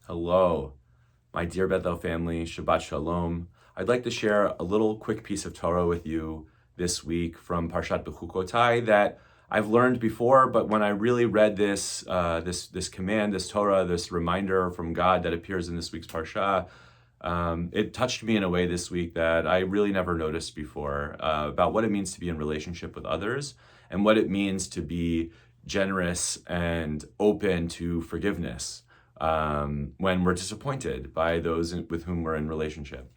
Hello, my dear Bethel family, Shabbat Shalom. I'd like to share a little quick piece of Torah with you this week from Parshat Bechukotai that I've learned before, but when I really read this command, this Torah, this reminder from God that appears in this week's Parsha, it touched me in a way this week that I really never noticed before about what it means to be in relationship with others and what it means to be generous and open to forgiveness when we're disappointed by those with whom we're in relationship.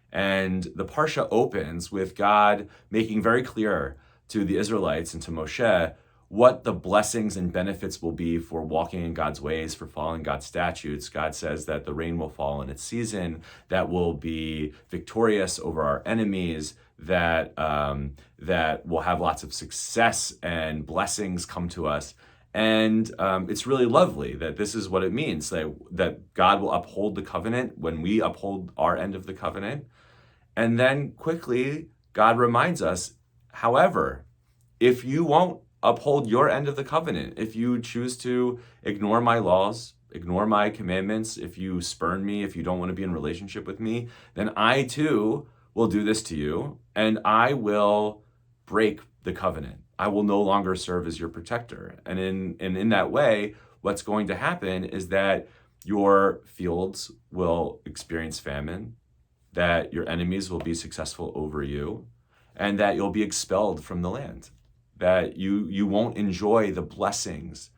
And the Parsha opens with God making very clear to the Israelites and to Moshe what the blessings and benefits will be for walking in God's ways, for following God's statutes. God says that the rain will fall in its season, that we'll be victorious over our enemies, that we'll have lots of success and blessings come to us. And it's really lovely that this is what it means, that God will uphold the covenant when we uphold our end of the covenant. And then quickly, God reminds us, however, if you won't uphold your end of the covenant, if you choose to ignore my laws, ignore my commandments, if you spurn me, if you don't want to be in relationship with me, then I too will do this to you, and I will break the covenant. I will no longer serve as your protector. And in that way, what's going to happen is that your fields will experience famine, that your enemies will be successful over you, and that you'll be expelled from the land, that you won't enjoy the blessings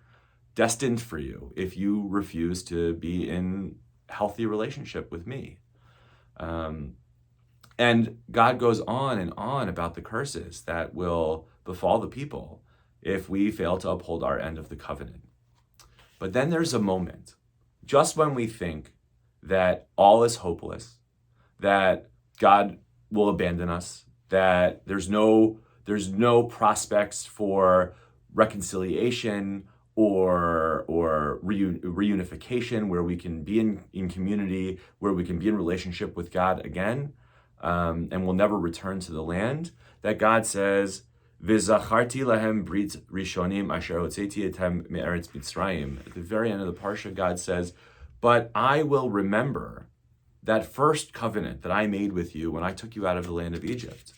destined for you if you refuse to be in healthy relationship with me. And God goes on and on about the curses that will befall the people if we fail to uphold our end of the covenant. But then there's a moment, just when we think that all is hopeless, that God will abandon us, that there's no prospects for reconciliation or reunification, where we can be in community, where we can be in relationship with God again, and we'll never return to the land, that God says, V'zacharti lahem brit rishonim asher hotzeti etem me'eretz Mitzrayim. At the very end of the Parsha, God says, but I will remember that first covenant that I made with you when I took you out of the land of Egypt.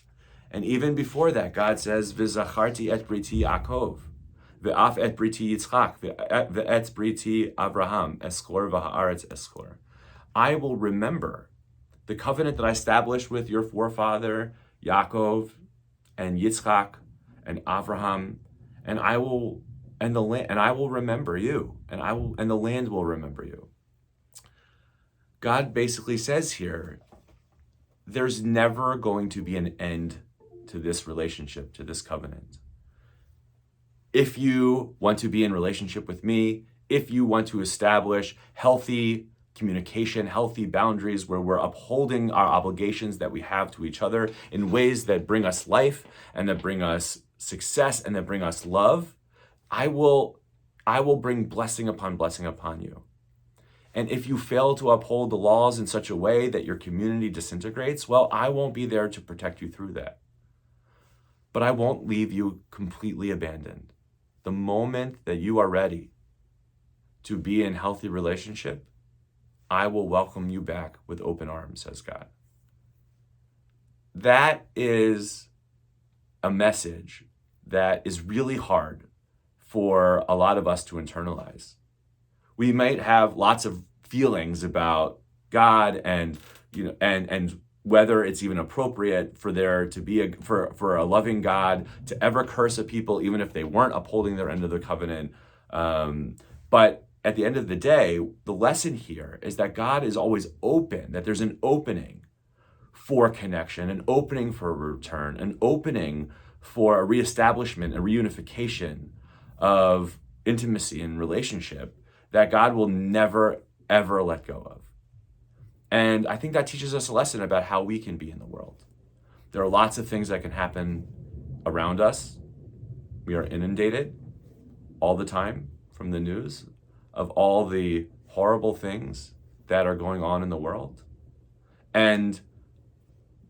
And even before that, God says, V'zacharti et briti Yaakov, ve'af et briti Yitzchak, ve'et briti Avraham, eskor v'ha'aretz eskor. I will remember the covenant that I established with your forefather, Yaakov, and Yitzchak, and Avraham, and I will remember you, and the land will remember you. God basically says here, there's never going to be an end to this relationship, to this covenant. If you want to be in relationship with me, if you want to establish healthy communication, healthy boundaries where we're upholding our obligations that we have to each other in ways that bring us life and that bring us success and that bring us love, I will bring blessing upon you. And if you fail to uphold the laws in such a way that your community disintegrates, well, I won't be there to protect you through that. But I won't leave you completely abandoned. The moment that you are ready to be in healthy relationship, I will welcome you back with open arms, says God. That is a message that is really hard for a lot of us to internalize. We might have lots of feelings about God and whether it's even appropriate for there to be for a loving God to ever curse a people, even if they weren't upholding their end of the covenant. But at the end of the day, the lesson here is that God is always open, that there's an opening for connection, an opening for a return, an opening for a reestablishment, a reunification of intimacy and relationship that God will never, ever let go of. And I think that teaches us a lesson about how we can be in the world. There are lots of things that can happen around us. We are inundated all the time from the news of all the horrible things that are going on in the world. And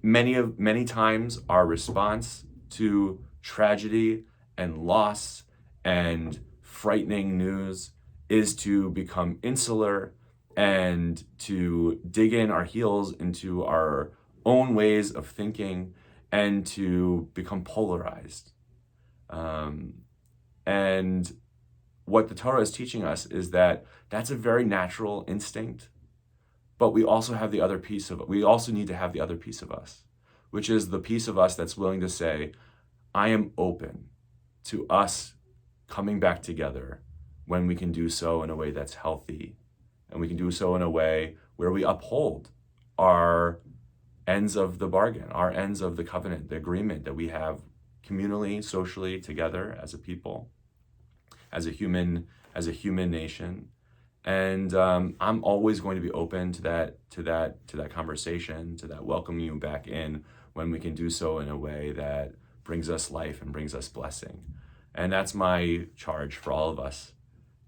many times our response to tragedy and loss and frightening news is to become insular and to dig in our heels into our own ways of thinking and to become polarized. And what the Torah is teaching us is that that's a very natural instinct, but we also have the other piece of it. We also need to have the other piece of us, which is the piece of us that's willing to say, I am open to us coming back together when we can do so in a way that's healthy, and we can do so in a way where we uphold our ends of the bargain, our ends of the covenant, the agreement that we have communally, socially, together as a people, as a human nation. And I'm always going to be open to that conversation, to that welcoming you back in when we can do so in a way that brings us life and brings us blessing. And that's my charge for all of us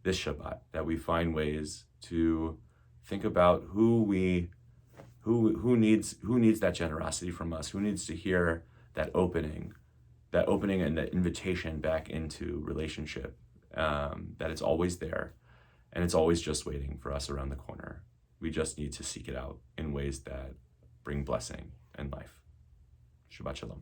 this Shabbat, that we find ways to think about who needs that generosity from us, who needs to hear that opening and that invitation back into relationship, that it's always there and it's always just waiting for us around the corner. We just need to seek it out in ways that bring blessing and life. Shabbat Shalom.